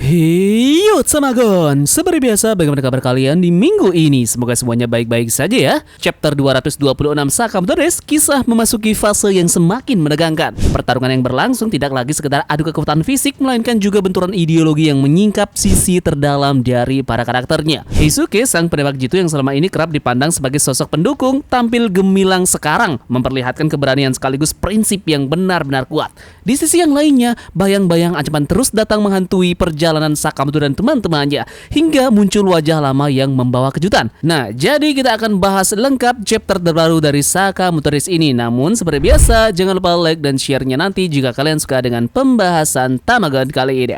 Heyo Tsamagon, seperti biasa bagaimana kabar kalian di minggu ini? Semoga semuanya baik-baik saja ya. Chapter 226 Sakamoto Days, kisah memasuki fase yang semakin menegangkan. Pertarungan yang berlangsung tidak lagi sekedar adu kekuatan fisik, melainkan juga benturan ideologi yang menyingkap sisi terdalam dari para karakternya. Heisuke, sang penembak jitu yang selama ini kerap dipandang sebagai sosok pendukung, tampil gemilang sekarang, memperlihatkan keberanian sekaligus prinsip yang benar-benar kuat. Di sisi yang lainnya, bayang-bayang ancaman terus datang menghantui perjalanan Sakamoto dan teman-temannya, hingga muncul wajah lama yang membawa kejutan. Nah, jadi kita akan bahas lengkap chapter terbaru dari Sakamoto Days ini. Namun seperti biasa, jangan lupa like dan share-nya nanti jika kalian suka dengan pembahasan Tamagon kali ini.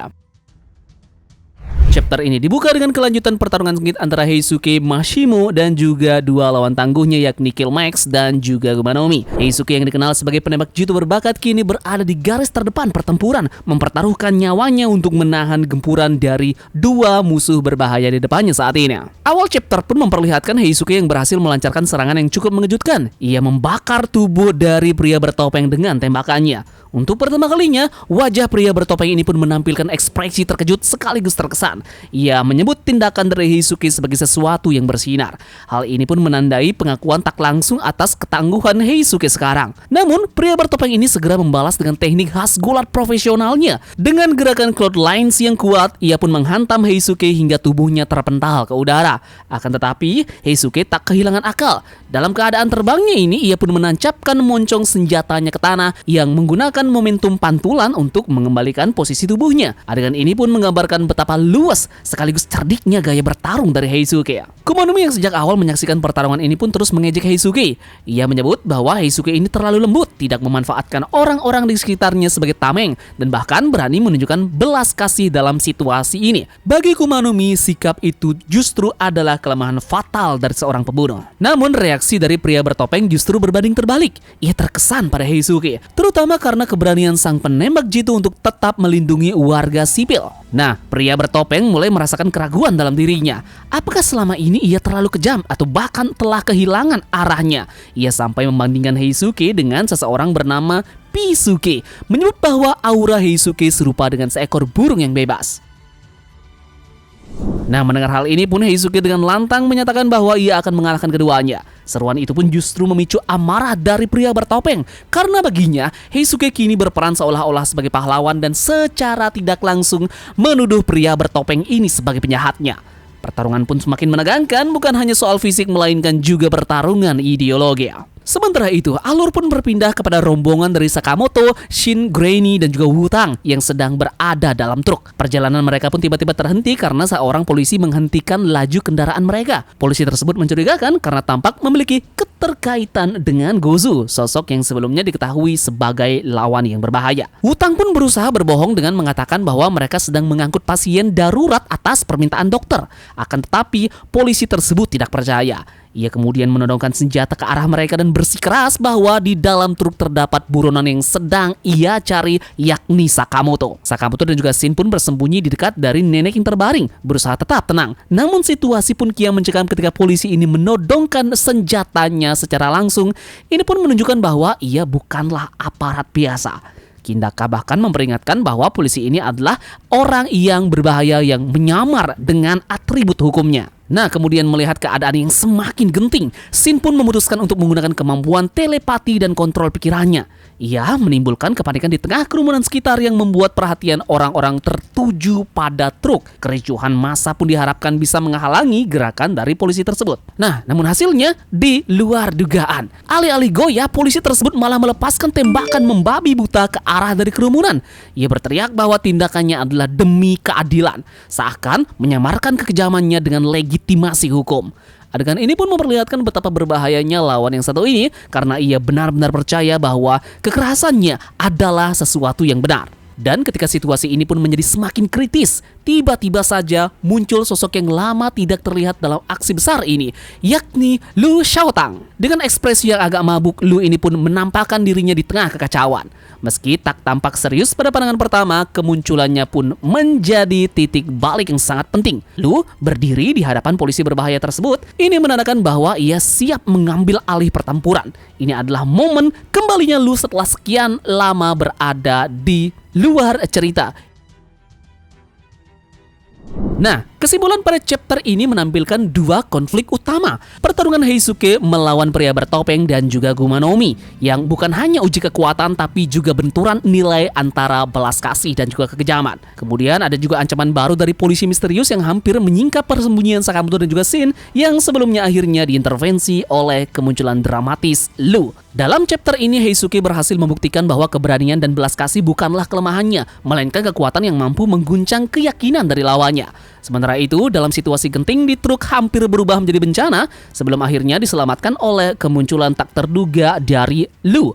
Chapter ini dibuka dengan kelanjutan pertarungan sengit antara Heisuke Mashimo dan juga dua lawan tangguhnya yakni Kill Max dan juga Gumanomi. Heisuke yang dikenal sebagai penembak jitu berbakat kini berada di garis terdepan pertempuran, mempertaruhkan nyawanya untuk menahan gempuran dari dua musuh berbahaya di depannya saat ini. Awal chapter pun memperlihatkan Heisuke yang berhasil melancarkan serangan yang cukup mengejutkan. Ia membakar tubuh dari pria bertopeng dengan tembakannya. Untuk pertama kalinya, wajah pria bertopeng ini pun menampilkan ekspresi terkejut sekaligus terkesan. Ia menyebut tindakan dari Heisuke sebagai sesuatu yang bersinar. Hal ini pun menandai pengakuan tak langsung atas ketangguhan Heisuke sekarang. Namun, pria bertopeng ini segera membalas dengan teknik khas gulat profesionalnya. Dengan gerakan cloud lines yang kuat, ia pun menghantam Heisuke hingga tubuhnya terpental ke udara. Akan tetapi, Heisuke tak kehilangan akal. Dalam keadaan terbangnya ini, ia pun menancapkan moncong senjatanya ke tanah yang menggunakan momentum pantulan untuk mengembalikan posisi tubuhnya. Adegan ini pun menggambarkan betapa luas sekaligus cerdiknya gaya bertarung dari Heisuke. Kumanomi yang sejak awal menyaksikan pertarungan ini pun terus mengejek Heisuke. Ia menyebut bahwa Heisuke ini terlalu lembut, tidak memanfaatkan orang-orang di sekitarnya sebagai tameng, dan bahkan berani menunjukkan belas kasih dalam situasi ini. Bagi Kumanomi, sikap itu justru adalah kelemahan fatal dari seorang pembunuh. Namun reaksi dari pria bertopeng justru berbanding terbalik. Ia terkesan pada Heisuke, terutama karena keberanian sang penembak jitu untuk tetap melindungi warga sipil. Nah, pria bertopeng mulai merasakan keraguan dalam dirinya. Apakah selama ini ia terlalu kejam atau bahkan telah kehilangan arahnya? Ia sampai membandingkan Heisuke dengan seseorang bernama Pisuke, menyebut bahwa aura Heisuke serupa dengan seekor burung yang bebas. Nah, mendengar hal ini pun Heisuke dengan lantang menyatakan bahwa ia akan mengalahkan keduanya. Seruan itu pun justru memicu amarah dari pria bertopeng, karena baginya Heisuke kini berperan seolah-olah sebagai pahlawan dan secara tidak langsung menuduh pria bertopeng ini sebagai penjahatnya. Pertarungan pun semakin menegangkan, bukan hanya soal fisik melainkan juga pertarungan ideologi. Sementara itu, alur pun berpindah kepada rombongan dari Sakamoto, Shin, Granny, dan juga Wutang yang sedang berada dalam truk. Perjalanan mereka pun tiba-tiba terhenti karena seorang polisi menghentikan laju kendaraan mereka. Polisi tersebut mencurigakan karena tampak memiliki keterkaitan dengan Gozu, sosok yang sebelumnya diketahui sebagai lawan yang berbahaya. Wutang pun berusaha berbohong dengan mengatakan bahwa mereka sedang mengangkut pasien darurat atas permintaan dokter. Akan tetapi, polisi tersebut tidak percaya. Ia kemudian menodongkan senjata ke arah mereka dan bersikeras bahwa di dalam truk terdapat buronan yang sedang ia cari, yakni Sakamoto. Sakamoto dan juga Shin pun bersembunyi di dekat dari nenek yang terbaring, berusaha tetap tenang. Namun situasi pun kian mencekam ketika polisi ini menodongkan senjatanya secara langsung. Ini pun menunjukkan bahwa ia bukanlah aparat biasa. Kindaka bahkan memperingatkan bahwa polisi ini adalah orang yang berbahaya yang menyamar dengan atribut hukumnya. Nah, kemudian melihat keadaan yang semakin genting, Shin pun memutuskan untuk menggunakan kemampuan telepati dan kontrol pikirannya. Ia menimbulkan kepanikan di tengah kerumunan sekitar yang membuat perhatian orang-orang tertuju pada truk. Kericuhan massa pun diharapkan bisa menghalangi gerakan dari polisi tersebut. Nah, namun hasilnya di luar dugaan. Alih-alih goyah, polisi tersebut malah melepaskan tembakan membabi buta ke arah dari kerumunan. Ia berteriak bahwa tindakannya adalah demi keadilan, seakan menyamarkan kekejamannya dengan legitimasi hukum. Adegan ini pun memperlihatkan betapa berbahayanya lawan yang satu ini karena ia benar-benar percaya bahwa kekerasannya adalah sesuatu yang benar. Dan ketika situasi ini pun menjadi semakin kritis, tiba-tiba saja muncul sosok yang lama tidak terlihat dalam aksi besar ini, yakni Lu Xiaotang. Dengan ekspresi yang agak mabuk, Lu ini pun menampakkan dirinya di tengah kekacauan. Meski tak tampak serius pada pandangan pertama, kemunculannya pun menjadi titik balik yang sangat penting. Lu berdiri di hadapan polisi berbahaya tersebut. Ini menandakan bahwa ia siap mengambil alih pertempuran. Ini adalah momen kembalinya Lu setelah sekian lama berada di luar cerita. Nah, kesimpulan pada chapter ini menampilkan dua konflik utama. Pertarungan Heisuke melawan pria bertopeng dan juga Gumanomi, yang bukan hanya uji kekuatan tapi juga benturan nilai antara belas kasih dan juga kekejaman. Kemudian ada juga ancaman baru dari polisi misterius yang hampir menyingkap persembunyian Sakamoto dan juga Shin, yang sebelumnya akhirnya diintervensi oleh kemunculan dramatis Lu. Dalam chapter ini Heisuke berhasil membuktikan bahwa keberanian dan belas kasih bukanlah kelemahannya, melainkan kekuatan yang mampu mengguncang keyakinan dari lawannya. Sementara itu, dalam situasi genting di truk hampir berubah menjadi bencana sebelum akhirnya diselamatkan oleh kemunculan tak terduga dari Lu.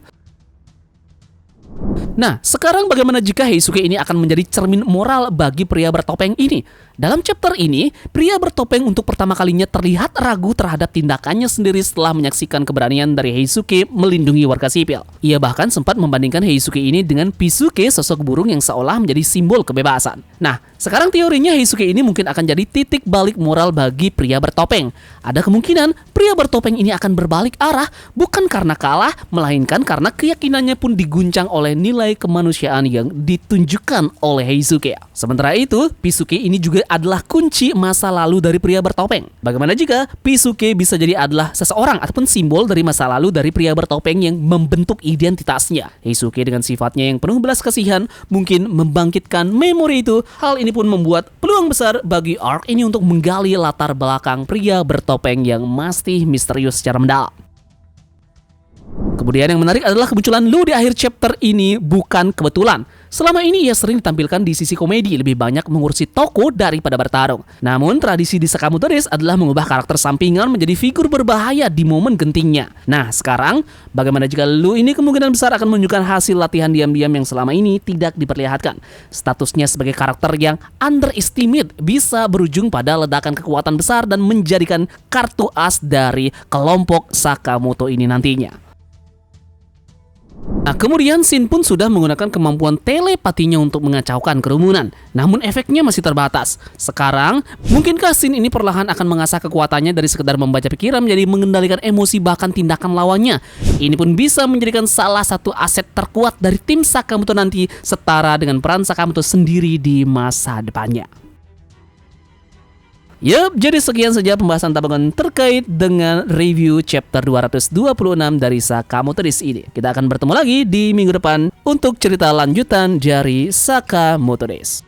Nah, sekarang bagaimana jika Heisuke ini akan menjadi cermin moral bagi pria bertopeng ini? Dalam chapter ini, pria bertopeng untuk pertama kalinya terlihat ragu terhadap tindakannya sendiri setelah menyaksikan keberanian dari Heisuke melindungi warga sipil. Ia bahkan sempat membandingkan Heisuke ini dengan Pisuke, sosok burung yang seolah menjadi simbol kebebasan. Nah, sekarang teorinya Heisuke ini mungkin akan jadi titik balik moral bagi pria bertopeng. Ada kemungkinan pria bertopeng ini akan berbalik arah bukan karena kalah, melainkan karena keyakinannya pun diguncang oleh nilai kemanusiaan yang ditunjukkan oleh Heisuke. Sementara itu, Pisuke ini juga adalah kunci masa lalu dari pria bertopeng. Bagaimana jika Pisuke bisa jadi adalah seseorang ataupun simbol dari masa lalu dari pria bertopeng yang membentuk identitasnya? Heisuke dengan sifatnya yang penuh belas kasihan mungkin membangkitkan memori itu. Hal ini pun membuat peluang besar bagi arc ini untuk menggali latar belakang pria bertopeng yang masih misterius secara mendalam. Kemudian yang menarik adalah kemunculan Lu di akhir chapter ini bukan kebetulan. Selama ini ia sering ditampilkan di sisi komedi, lebih banyak mengurusi toko daripada bertarung. Namun tradisi di Sakamoto Days adalah mengubah karakter sampingan menjadi figur berbahaya di momen gentingnya. Nah, sekarang bagaimana jika Lu ini kemungkinan besar akan menunjukkan hasil latihan diam-diam yang selama ini tidak diperlihatkan. Statusnya sebagai karakter yang underestimate bisa berujung pada ledakan kekuatan besar dan menjadikan kartu as dari kelompok Sakamoto ini nantinya. Nah, kemudian Shin pun sudah menggunakan kemampuan telepatinya untuk mengacaukan kerumunan. Namun efeknya masih terbatas. Sekarang, mungkinkah Shin ini perlahan akan mengasah kekuatannya dari sekedar membaca pikiran menjadi mengendalikan emosi bahkan tindakan lawannya? Ini pun bisa menjadikan salah satu aset terkuat dari tim Sakamoto nanti, setara dengan peran Sakamoto sendiri di masa depannya. Yup, jadi sekian saja pembahasan tabangan terkait dengan review chapter 226 dari Sakamoto Days ini. Kita akan bertemu lagi di minggu depan untuk cerita lanjutan dari Sakamoto Days.